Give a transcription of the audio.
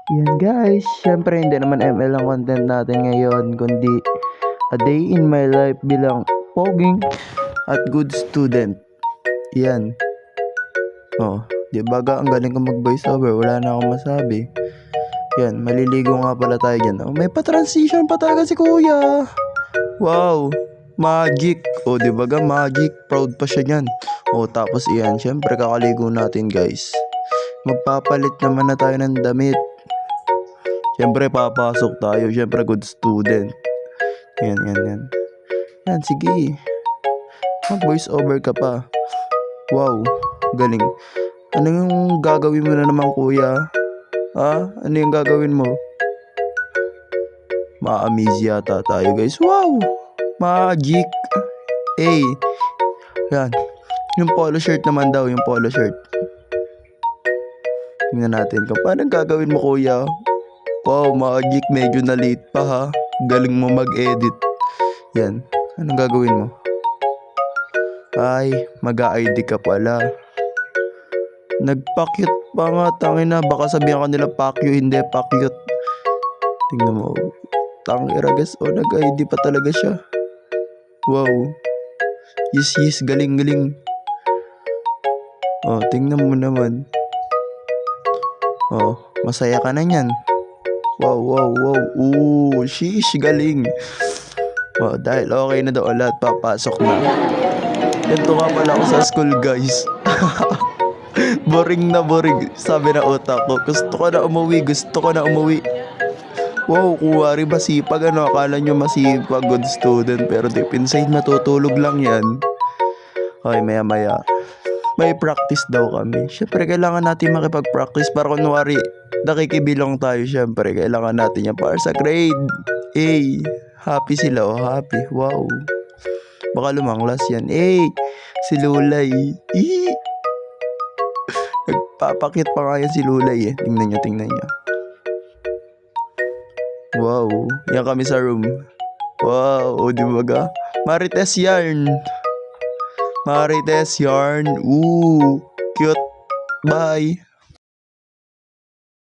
Yan guys, syempre hindi naman ML ang content natin ngayon, kundi a day in my life bilang poging at good student. Yan. Oh, di ba ang galing ko mag voice over, wala na akong masabi. Yan, maliligo nga pala tayo dyan. Oh, may pa-transition pa talaga si kuya. Wow, magic. O, di ba magic? Proud pa siya niyan. O, tapos iyan, syempre kakaligo natin guys. Magpapalit naman na tayo ng damit. Syempre papasok tayo, syempre good student. Yan. Yan, sige. Mag voice over ka pa. Wow, galing. Ano yung gagawin mo na naman kuya? Ha? Ano yung gagawin mo? Ma-amaze yata tayo guys. Wow! Magic! Hey! Yan. Yung polo shirt naman daw, yung polo shirt. Tingnan natin kung paano gagawin mo kuya. Wow, magic. Medyo na late pa ha. Galing mo mag-edit. Yan. Anong gagawin mo? Ay, mag-a-ID ka pala. Nagpakyut pa nga, tangina. Baka sabihan ka nila pakyo, hindi pakyut. Tingnan mo. Tangina guys, nag-ID pa talaga siya. Wow. Yes, galing. Oh, tingnan mo naman. Oh, masaya ka na niyan. Wow. Sheesh, galing. Oh, dahil okay na daw lahat, papasok na. Ganito nga pala ako sa school guys. Boring. Sabi na utak ko, gusto ko na umuwi. Wow, kuwari masipag ano, akala nyo masipag, good student, pero deep inside matutulog lang yan. Okay, maya. May practice daw kami. Syempre, kailangan natin makipag-practice para kunwari, nakikibilong tayo. Syempre, kailangan natin yan para sa grade A. Happy sila, happy. Wow. Baka lumanglas yan. Si Lulay. Nagpapakit pa nga yan si Lulay eh. Tingnan nyo. Wow. Yan kami sa room. Wow. O, di ba ga? Marites yarn. Ooh. Cute. Bye.